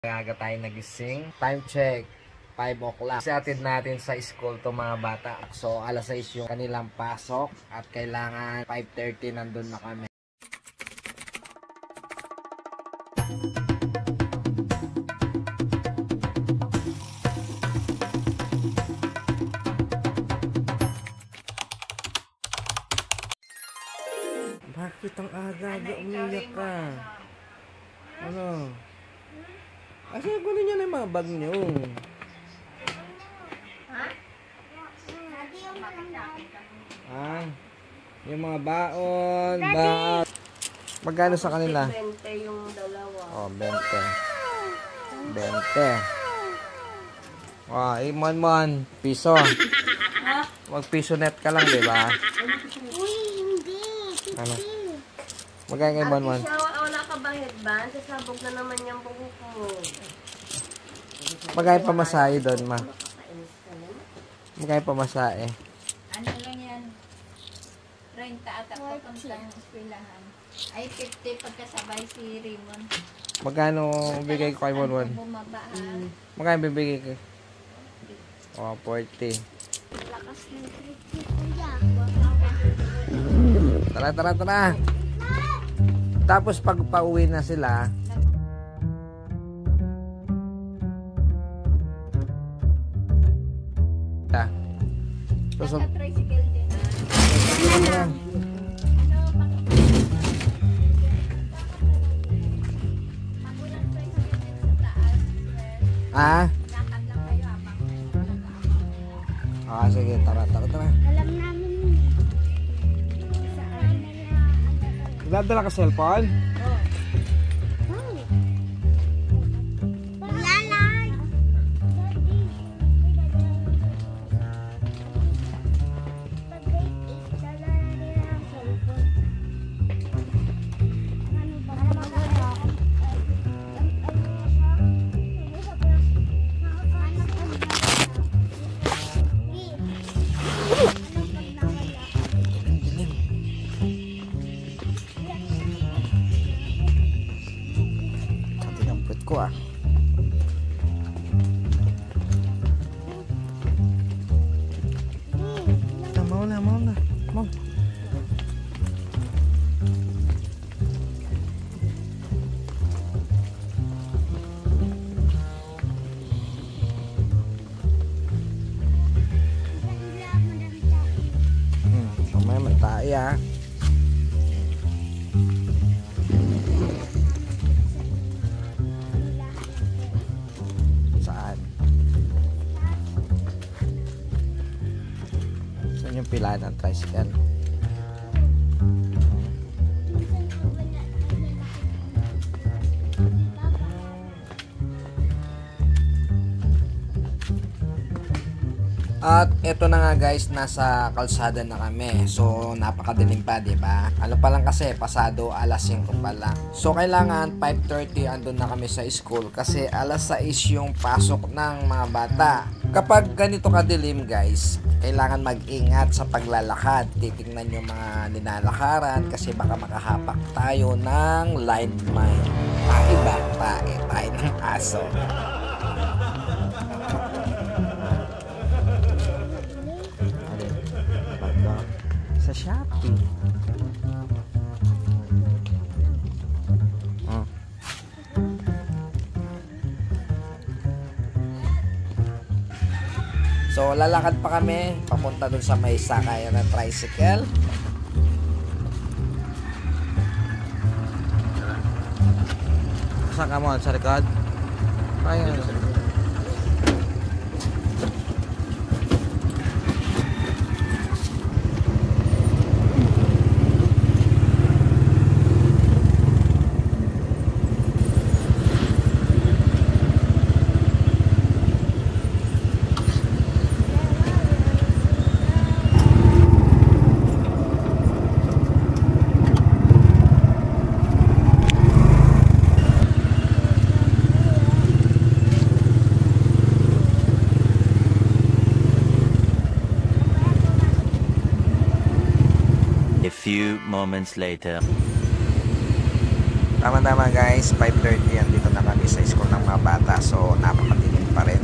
Aga tayo nagising. Time check, 5 o'clock. Siatid natin sa school to mga bata. So, alas 6 yung kanilang pasok at kailangan 5:30 nandun na kami. Bakit ang aga-aga umiyak ka? Ano? Asa kunin nyo na yung mga bag nyo? Ha? Yung mga baon, bag. Magkano sa kanila? 20 yung dalawa. Oh, 20. 20. Oh, imon-mon. Piso. Mag-piso net ka lang, di ba? Uy, hindi. Ano? Magkano yung imon-mon? Wala ka ba headband? Sasabog na naman yung buhok mo. Magkano pamasahe doon, ma? Magkano pamasahe? Ano lang yan? 30 at papuntang eskwelahan. Ay, 50 pagkasabay si Raymond. Magkano bigay ko kay Mon-Mon? Bumaba. Magkano bibigay ko? Oh, 40. Lakas ng trip ni Kuya. Tara. Tapos pag pauwi na sila, Nasa tricycle din. Magulang tricycle din sa taas. ah? Lakad lang kayo habang Ah, sige, tara. alam namin saan na Nagdadala ka cellphone? Ko ah. Mau na. Mamaya matay ah. Yung pila ng tricycle. At eto na nga guys, nasa kalsada na kami. So napakadilim pa, 'di ba? Ano pa lang kasi pasado alas 5 pa lang. So kailangan 5:30 andun na kami sa school kasi alas 6 yung pasok ng mga bata. Kapag ganito kadilim guys, kailangan mag-ingat sa paglalakad. Titingnan yung mga nilalakaran kasi baka makahapak tayo ng landmine. Tayo ng aso. Sa Shopee. So, lalakad pa kami papunta dun sa may sakayan ng tricycle. Saan ka mo? Sa likod? Ayan. Few moments later. Tama-tama guys, 5:30 yan dito na kami. kami sa school ng mga bata. So, napakadilim pa rin.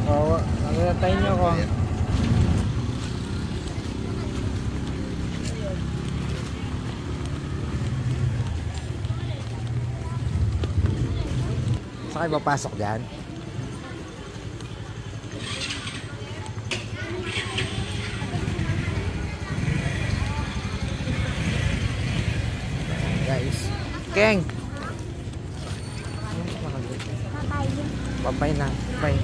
Oo, tayo niyo ko. Saan kayo papasok dyan? Guys, Keng! Papay na, papay.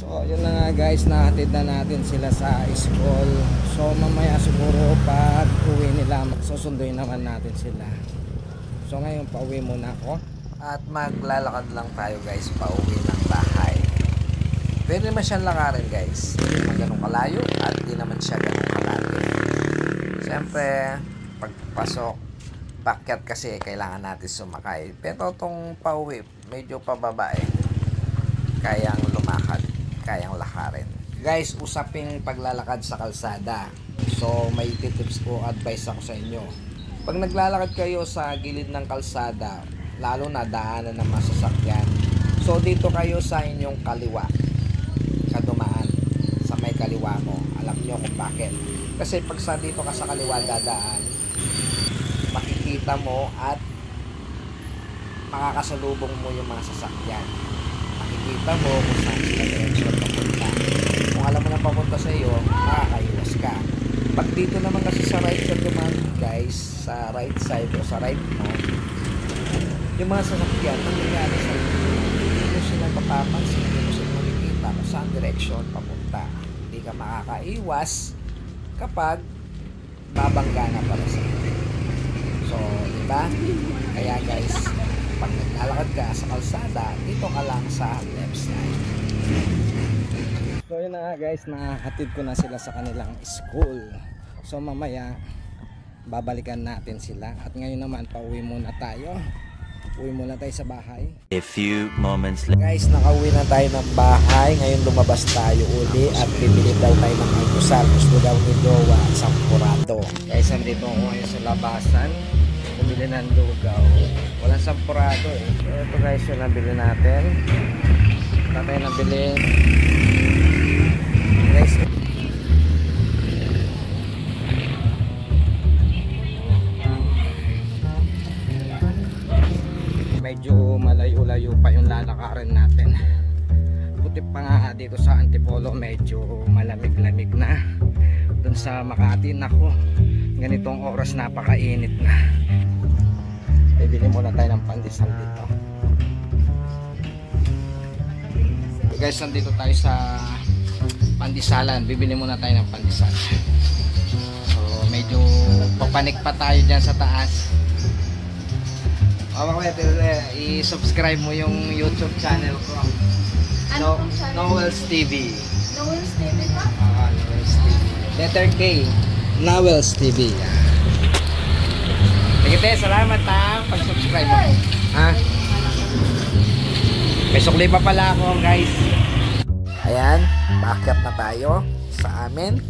So, yun na nga guys, nahatid na natin sila sa school. So, mamaya siguro pag uwi nila, susunduin naman natin sila. So, ngayon pauwi muna ako. At maglalakad lang tayo guys, pauwi ng bahay. Pwede naman siyang lakarin guys. Hindi naman ganun kalayo at hindi naman siya ganun kalayo. Siyempre, pagpasok, bakyat kasi kailangan natin sumakay. Pero itong pauwi, medyo pababa eh. Kayang lumakad, kayang lakarin. Guys, usaping paglalakad sa kalsada. So, may tips ko, advice ako sa inyo. Pag naglalakad kayo sa gilid ng kalsada, lalo na daanan ng mga sasakyan, so dito kayo sa inyong kaliwa, kadumaan sa may kaliwa mo. Alam nyo kung bakit. Kasi pag sa dito ka sa kaliwa dadaan, makikita mo at makakasalubong mo yung mga sasakyan. Makikita mo kung saan sila direksyon papunta. Kung alam mo na papunta sa iyo, makakaiwas ka. Pag dito naman kasi sa right ka dumaan guys, sa right side o sa right mo, yung mga sasakyan, ang nangyari sa iyo, hindi mo sila mapapansin, hindi mo sila makikita kung saan direksyon papunta. Hindi ka makakaiwas kapag babangga na para sa iyo. So, diba? Kaya guys, pag naglalakad ka sa kalsada, dito ka lang sa left side. So yun na nga guys, nahatid ko na sila sa kanilang school. So mamaya, babalikan natin sila. At ngayon naman, pauwi muna tayo. Uwi muna tayo sa bahay. A few moments later. Guys, nakauwi na tayo ng bahay. Ngayon lumabas tayo uli at bibili daw tayo ng almusal. Gusto daw ni Jowa, sampurado. Guys, andito ako ngayon sa labasan. Bumili ng lugaw. Walang sampurado eh. Ito guys, yung nabili natin. Ito tayo nabili. Guys, medyo malayo-layo pa yung lalakarin natin. Buti pa nga dito sa Antipolo medyo malamig-lamig na. Doon sa Makati, nako, ganitong oras napakainit na. Bibili muna tayo ng pandesal dito. Guys, nandito tayo sa pandesalan. Bibili muna tayo ng pandesal. So medyo papanik pa tayo dyan sa taas. I-subscribe mo yung YouTube channel ko. Ano pong channel? Noel's TV. Noel's TV ka? Noel's TV. Letter K. Noel's TV. Sige, salamat ha. Pag-subscribe mo. Ha? May sukli pa pala ako guys. Ayan. Backup na tayo sa amin.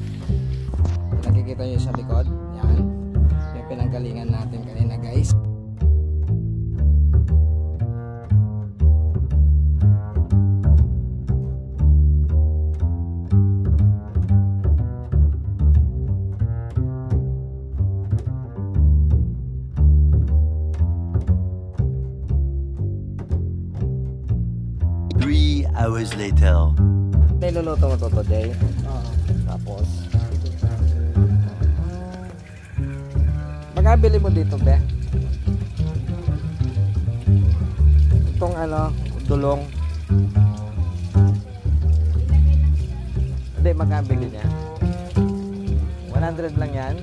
Nakikita nyo sa likod. Yan. Yung pinanggalingan natin kanina guys. Hours later. Niluluto mo to today. Tapos magabili mo dito be. Itong ano, dulong. Hindi, magabili niya. 100 lang yan.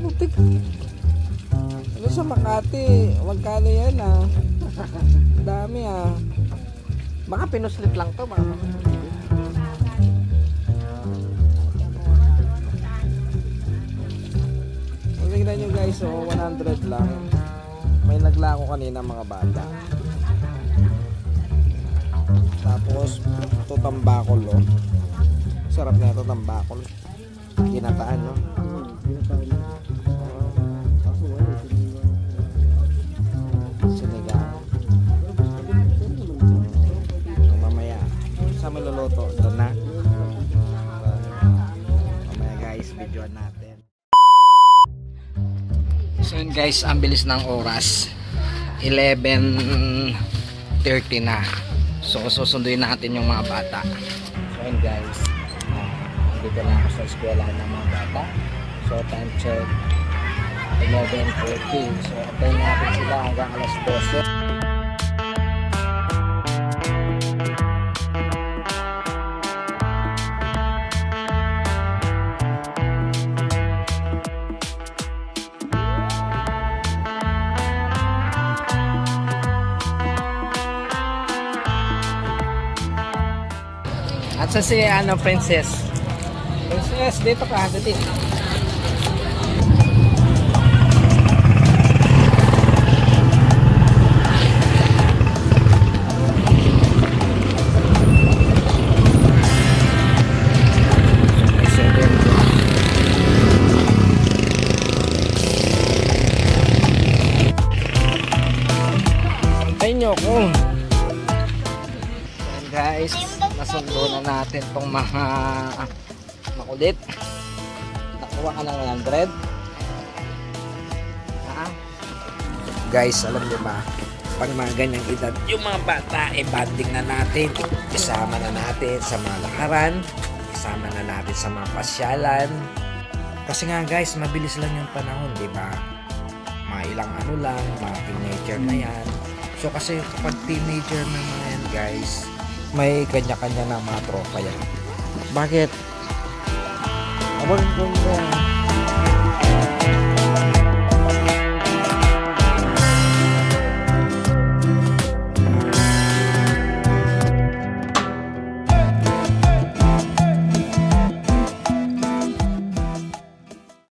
Butik. Ano sa Makati? Magkano yan ah? Dami ah. Baka pinuslit lang to, baka tingnan nyo guys, so 100 lang. May naglako kanina mga bata. Tapos ito tambakol oh. Sarap na ito tambakol. Ginataan no. Sinigang. So, mamaya, saan mo luluto? Doon na? Mamaya guys, videoan natin. So yun guys, ang bilis ng oras. 11:30 na. So susunduin natin yung mga bata. So yun guys, dito lang ako sa eskwelahan ng mga bata. So time check 11:40. So antayin natin sila hanggang alas 12. At sa si Princess. Princess, dito ka, dito. Antayin niyo ako. And guys, nasundo na natin tong mga makulit. Nakuha ka ng 100. Guys, alam niyo ba, pag mga ganyang edad, yung mga bata, banding na natin. Isama na natin sa mga lakaran. Isama na natin sa mga pasyalan. Kasi nga guys, mabilis lang yung panahon, di ba? Mga ilang ano lang, mga teenager na yan. So kasi kapag teenager na mga yan guys, may kanya-kanya na mga tropa yan. Bakit? Abang